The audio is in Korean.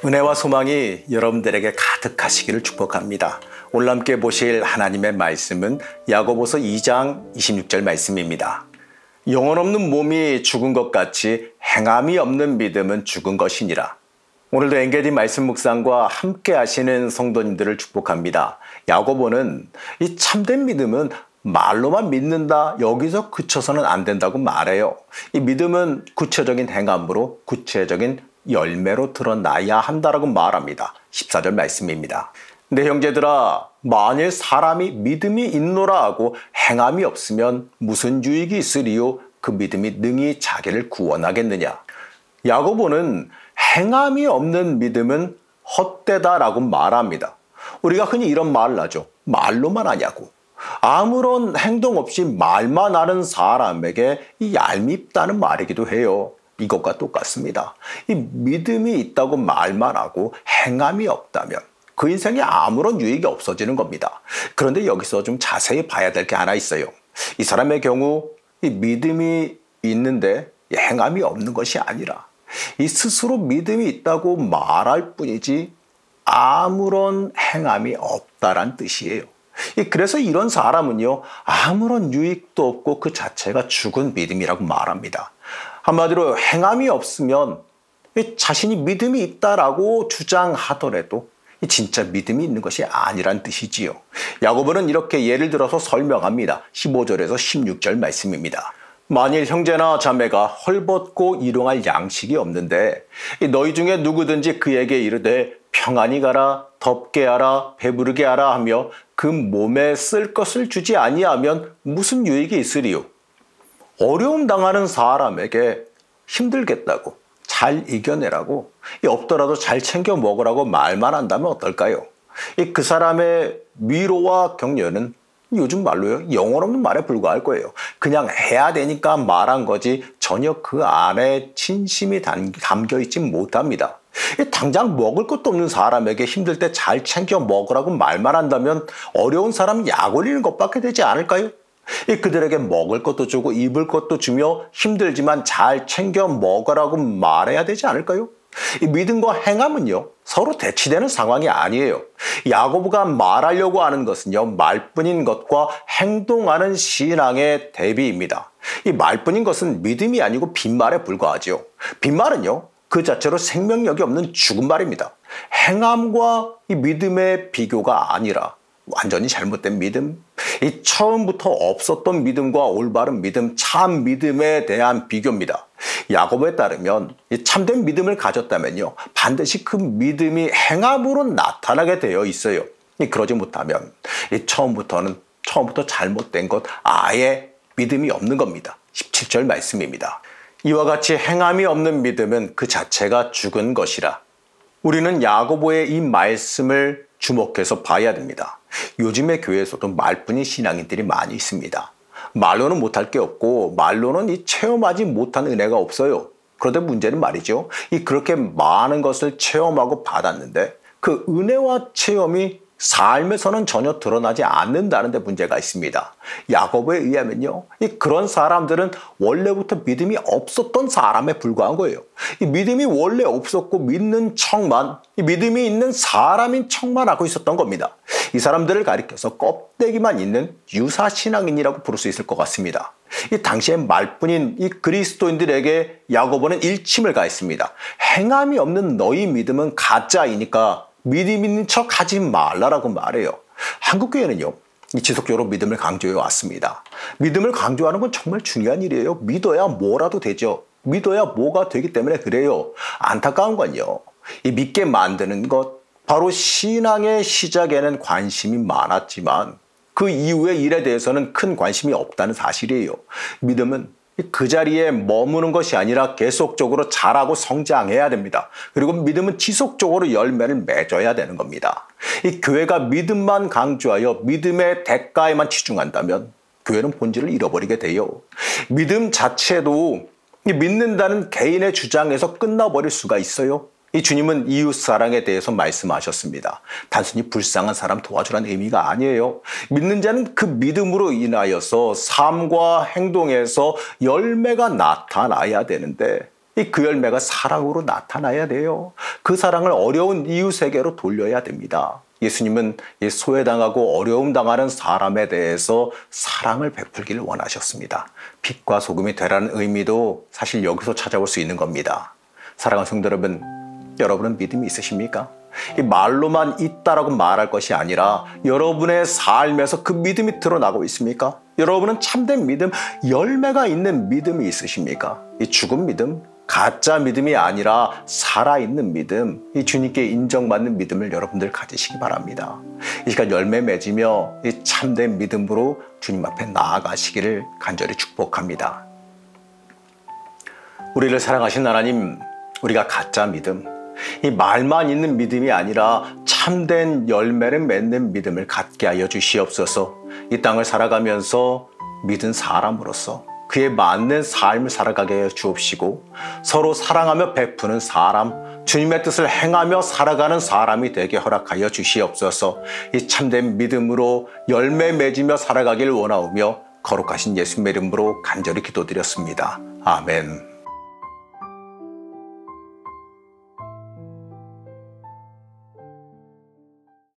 은혜와 소망이 여러분들에게 가득하시기를 축복합니다. 오늘 함께 보실 하나님의 말씀은 야고보서 2장 26절 말씀입니다. 영혼 없는 몸이 죽은 것 같이 행함이 없는 믿음은 죽은 것이니라. 오늘도 엔게디 말씀 묵상과 함께 하시는 성도님들을 축복합니다. 야고보는 이 참된 믿음은 말로만 믿는다, 여기서 그쳐서는 안 된다고 말해요. 이 믿음은 구체적인 행함으로 구체적인 열매로 드러나야 한다라고 말합니다. 14절 말씀입니다. 내 형제들아, 만일 사람이 믿음이 있노라 하고 행함이 없으면 무슨 유익이 있으리요? 그 믿음이 능히 자기를 구원하겠느냐? 야고보는 행함이 없는 믿음은 헛되다라고 말합니다. 우리가 흔히 이런 말을 하죠. 말로만 하냐고. 아무런 행동 없이 말만 하는 사람에게 이 얄밉다는 말이기도 해요. 이것과 똑같습니다. 이 믿음이 있다고 말만 하고 행함이 없다면 그 인생에 아무런 유익이 없어지는 겁니다. 그런데 여기서 좀 자세히 봐야 될 게 하나 있어요. 이 사람의 경우 이 믿음이 있는데 행함이 없는 것이 아니라 이 스스로 믿음이 있다고 말할 뿐이지 아무런 행함이 없다란 뜻이에요. 그래서 이런 사람은요, 아무런 유익도 없고 그 자체가 죽은 믿음이라고 말합니다. 한마디로 행함이 없으면 자신이 믿음이 있다라고 주장하더라도 진짜 믿음이 있는 것이 아니란 뜻이지요. 야고보는 이렇게 예를 들어서 설명합니다. 15절에서 16절 말씀입니다. 만일 형제나 자매가 헐벗고 일용할 양식이 없는데 너희 중에 누구든지 그에게 이르되 평안히 가라, 덥게 하라, 배부르게 하라 하며 그 몸에 쓸 것을 주지 아니하면 무슨 유익이 있으리요? 어려움 당하는 사람에게 힘들겠다고, 잘 이겨내라고, 없더라도 잘 챙겨 먹으라고 말만 한다면 어떨까요? 그 사람의 위로와 격려는 요즘 말로요, 영혼 없는 말에 불과할 거예요. 그냥 해야 되니까 말한 거지 전혀 그 안에 진심이 담겨 있지 못합니다. 당장 먹을 것도 없는 사람에게 힘들 때 잘 챙겨 먹으라고 말만 한다면 어려운 사람 약 올리는 것밖에 되지 않을까요? 그들에게 먹을 것도 주고 입을 것도 주며 힘들지만 잘 챙겨 먹으라고 말해야 되지 않을까요? 믿음과 행함은요, 서로 대치되는 상황이 아니에요. 야고보가 말하려고 하는 것은요, 말뿐인 것과 행동하는 신앙의 대비입니다. 이 말뿐인 것은 믿음이 아니고 빈말에 불과하지요. 빈말은요, 그 자체로 생명력이 없는 죽은 말입니다. 행함과 이 믿음의 비교가 아니라 완전히 잘못된 믿음, 이 처음부터 없었던 믿음과 올바른 믿음, 참 믿음에 대한 비교입니다. 야고보에 따르면 이 참된 믿음을 가졌다면요, 반드시 그 믿음이 행함으로 나타나게 되어 있어요. 그러지 못하면 처음부터 잘못된 것, 아예 믿음이 없는 겁니다. 17절 말씀입니다. 이와 같이 행함이 없는 믿음은 그 자체가 죽은 것이라. 우리는 야고보의 이 말씀을 주목해서 봐야 됩니다. 요즘의 교회에서도 말뿐인 신앙인들이 많이 있습니다. 말로는 못할 게 없고 말로는 체험하지 못한 은혜가 없어요. 그런데 문제는 말이죠, 그렇게 많은 것을 체험하고 받았는데 그 은혜와 체험이 삶에서는 전혀 드러나지 않는다는 데 문제가 있습니다. 야고보에 의하면요, 그런 사람들은 원래부터 믿음이 없었던 사람에 불과한 거예요. 믿음이 원래 없었고 믿는 척만, 믿음이 있는 사람인 척만 하고 있었던 겁니다. 이 사람들을 가리켜서 껍데기만 있는 유사신앙인이라고 부를 수 있을 것 같습니다. 당시에 말뿐인 이 그리스도인들에게 야고보는 일침을 가했습니다. 행함이 없는 너희 믿음은 가짜이니까 믿음 있는 척 하지 말라라고 말해요. 한국교회는요, 지속적으로 믿음을 강조해 왔습니다. 믿음을 강조하는 건 정말 중요한 일이에요. 믿어야 뭐라도 되죠. 믿어야 뭐가 되기 때문에 그래요. 안타까운 건요, 믿게 만드는 것, 바로 신앙의 시작에는 관심이 많았지만 그 이후의 일에 대해서는 큰 관심이 없다는 사실이에요. 믿음은 그 자리에 머무는 것이 아니라 계속적으로 자라고 성장해야 됩니다. 그리고 믿음은 지속적으로 열매를 맺어야 되는 겁니다. 이 교회가 믿음만 강조하여 믿음의 대가에만 치중한다면 교회는 본질을 잃어버리게 돼요. 믿음 자체도 믿는다는 개인의 주장에서 끝나버릴 수가 있어요. 이 주님은 이웃사랑에 대해서 말씀하셨습니다. 단순히 불쌍한 사람 도와주라는 의미가 아니에요. 믿는 자는 그 믿음으로 인하여서 삶과 행동에서 열매가 나타나야 되는데 그 열매가 사랑으로 나타나야 돼요. 그 사랑을 어려운 이웃에게로 돌려야 됩니다. 예수님은 이 소외당하고 어려움 당하는 사람에 대해서 사랑을 베풀기를 원하셨습니다. 빛과 소금이 되라는 의미도 사실 여기서 찾아올 수 있는 겁니다. 사랑하는 성도 여러분, 여러분은 믿음이 있으십니까? 이 말로만 있다라고 말할 것이 아니라 여러분의 삶에서 그 믿음이 드러나고 있습니까? 여러분은 참된 믿음, 열매가 있는 믿음이 있으십니까? 이 죽은 믿음, 가짜 믿음이 아니라 살아있는 믿음, 이 주님께 인정받는 믿음을 여러분들 가지시기 바랍니다. 이 시간 열매 맺으며 이 참된 믿음으로 주님 앞에 나아가시기를 간절히 축복합니다. 우리를 사랑하신 하나님, 우리가 가짜 믿음, 이 말만 있는 믿음이 아니라 참된 열매를 맺는 믿음을 갖게 하여 주시옵소서. 이 땅을 살아가면서 믿은 사람으로서 그에 맞는 삶을 살아가게 하여 주옵시고, 서로 사랑하며 베푸는 사람, 주님의 뜻을 행하며 살아가는 사람이 되게 허락하여 주시옵소서. 이 참된 믿음으로 열매 맺으며 살아가길 원하오며 거룩하신 예수님의 이름으로 간절히 기도드렸습니다. 아멘.